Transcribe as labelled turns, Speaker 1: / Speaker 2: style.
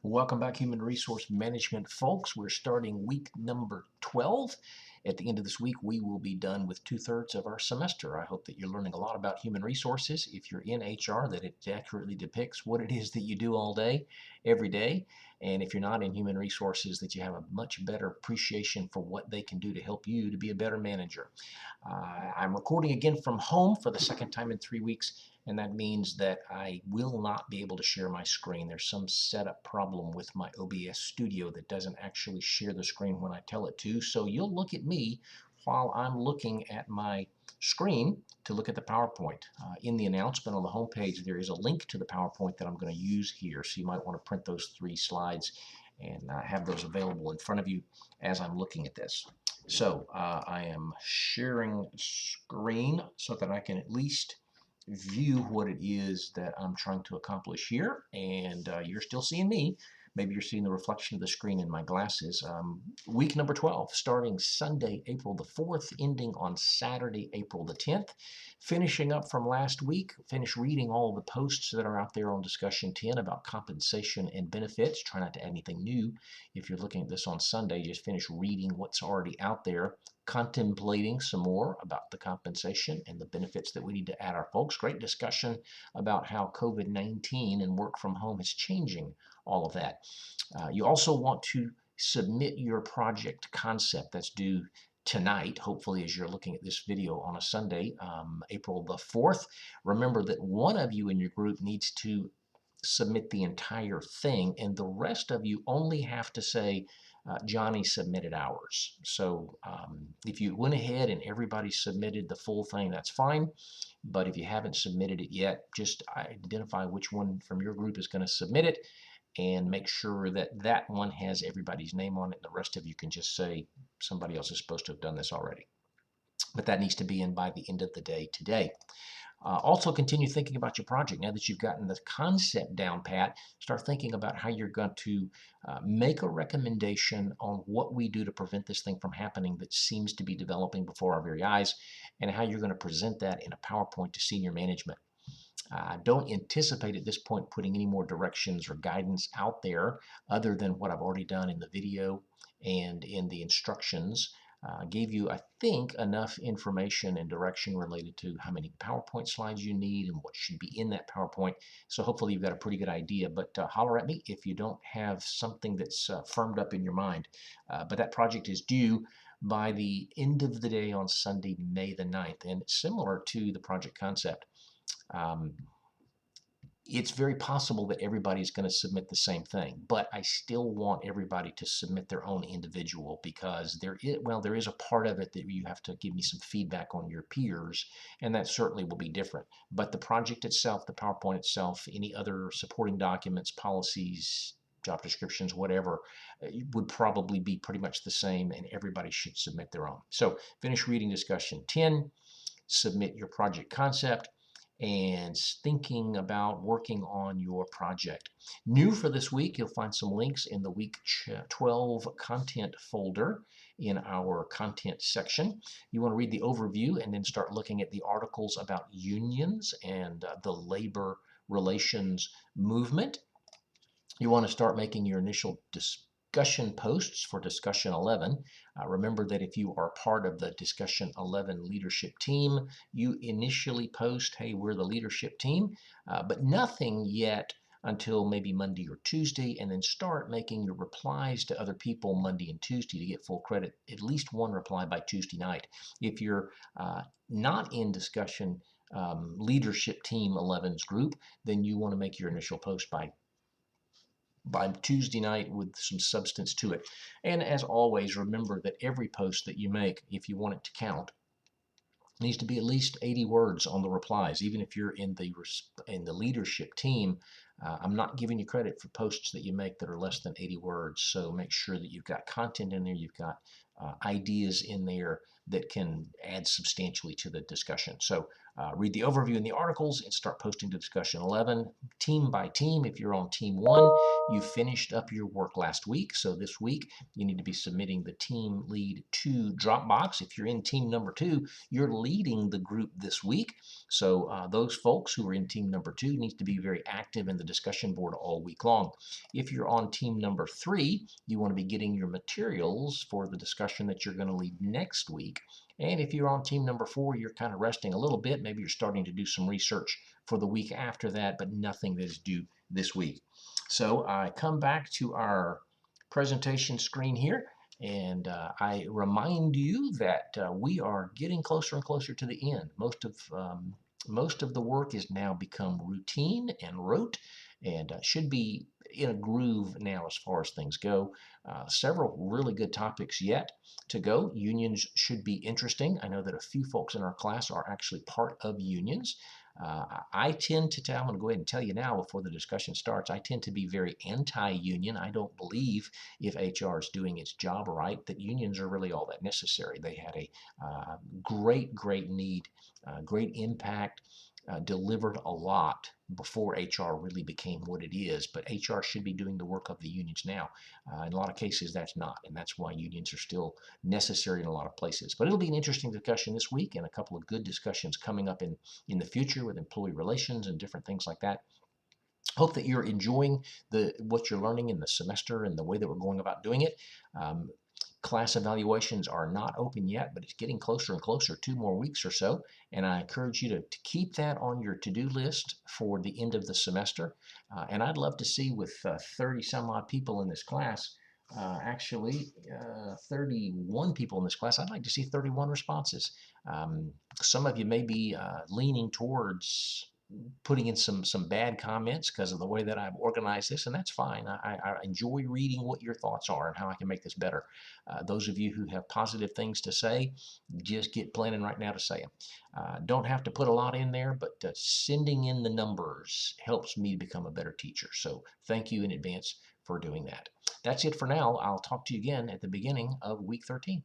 Speaker 1: Welcome back, Human Resource Management folks. We're starting week number 12. At the end of this week, we will be done with 2/3 of our semester. I hope that you're learning a lot about human resources. If you're in HR, that it accurately depicts what it is that you do all day, every day. And if you're not in human resources, that you have a much better appreciation for what they can do to help you to be a better manager. I'm recording again from home for the second time in 3 weeks. And that means that I will not be able to share my screen. There's some setup problem with my OBS Studio that doesn't actually share the screen when I tell it to. So you'll look at me while I'm looking at my screen to look at the PowerPoint. In the announcement on the home page, there is a link to the PowerPoint that I'm going to use here. So you might want to print those 3 slides and have those available in front of you as I'm looking at this. So I am sharing screen so that I can at least view what it is that I'm trying to accomplish here, and you're still seeing me. Maybe you're seeing the reflection of the screen in my glasses. Week number 12, starting Sunday, April the 4th, ending on Saturday, April the 10th. Finishing up from last week, finish reading all the posts that are out there on Discussion 10 about compensation and benefits. Try not to add anything new. If you're looking at this on Sunday, just finish reading what's already out there, contemplating some more about the compensation and the benefits that we need to add our folks. Great discussion about how COVID-19 and work from home is changing all of that. You also want to submit your project concept. That's due tonight, hopefully, as you're looking at this video on a Sunday, April the 4th. Remember that one of you in your group needs to submit the entire thing, and the rest of you only have to say, Johnny submitted ours. So if you went ahead and everybody submitted the full thing, that's fine. But if you haven't submitted it yet, just identify which one from your group is going to submit it and make sure that that one has everybody's name on it. And the rest of you can just say somebody else is supposed to have done this already. But that needs to be in by the end of the day today. Also continue thinking about your project. Now that you've gotten the concept down pat, start thinking about how you're going to make a recommendation on what we do to prevent this thing from happening that seems to be developing before our very eyes, and how you're going to present that in a PowerPoint to senior management. I don't anticipate at this point putting any more directions or guidance out there other than what I've already done in the video and in the instructions. Gave you, I think, enough information and direction related to how many PowerPoint slides you need and what should be in that PowerPoint. So hopefully you've got a pretty good idea, but holler at me if you don't have something that's firmed up in your mind. But that project is due by the end of the day on Sunday, May the 9th, and it's similar to the project concept. It's very possible that everybody's going to submit the same thing, but I still want everybody to submit their own individual, because there is a part of it that you have to give me some feedback on your peers, and that certainly will be different. But the project itself, the PowerPoint itself, any other supporting documents, policies, job descriptions, whatever, would probably be pretty much the same, and everybody should submit their own. So finish reading discussion 10, submit your project concept, and thinking about working on your project. New for this week, you'll find some links in the week 12 content folder in our content section. You want to read the overview and then start looking at the articles about unions and the labor relations movement. You want to start making your initial discussion posts for discussion 11. Remember that if you are part of the discussion 11 leadership team, you initially post, hey, we're the leadership team, but nothing yet until maybe Monday or Tuesday, and then start making your replies to other people Monday and Tuesday to get full credit, at least one reply by Tuesday night. If you're not in discussion leadership team 11's group, then you want to make your initial post by Tuesday night with some substance to it. And as always, remember that every post that you make, if you want it to count, needs to be at least 80 words on the replies. Even if you're in the leadership team, I'm not giving you credit for posts that you make that are less than 80 words. So make sure that you've got content in there, you've got ideas in there that can add substantially to the discussion. So read the overview in the articles and start posting to discussion 11 team by team. If you're on team 1, you finished up your work last week, so this week you need to be submitting the team lead to Dropbox. If you're in team number 2, you're leading the group this week, so those folks who are in team number 2 need to be very active in the discussion board all week long. If you're on team number 3, you want to be getting your materials for the discussion that you're going to lead next week. And if you're on team number 4, you're kind of resting a little bit. Maybe you're starting to do some research for the week after that, but nothing that is due this week. So I come back to our presentation screen here, and I remind you that we are getting closer and closer to the end. Most of the work has now become routine and rote, and should be in a groove now as far as things go. Several really good topics yet to go. Unions should be interesting. I know that a few folks in our class are actually part of unions. I tend to tell, I'm going to go ahead and tell you now before the discussion starts, I tend to be very anti-union. I don't believe, if HR is doing its job right, that unions are really all that necessary. They had a great need, great impact, delivered a lot before HR really became what it is, but HR should be doing the work of the unions now. In a lot of cases, that's not, and that's why unions are still necessary in a lot of places. But it'll be an interesting discussion this week, and a couple of good discussions coming up in the future with employee relations and different things like that. Hope that you're enjoying what you're learning in the semester and the way that we're going about doing it. Class evaluations are not open yet, but it's getting closer and closer, 2 more weeks or so. And I encourage you to keep that on your to-do list for the end of the semester. And I'd love to see, with 30 some odd people in this class, 31 people in this class, I'd like to see 31 responses. Some of you may be leaning towards putting in some bad comments because of the way that I've organized this, and that's fine. I enjoy reading what your thoughts are and how I can make this better. Those of you who have positive things to say, just get planning right now to say them. Don't have to put a lot in there, but sending in the numbers helps me become a better teacher. So thank you in advance for doing that. That's it for now. I'll talk to you again at the beginning of week 13.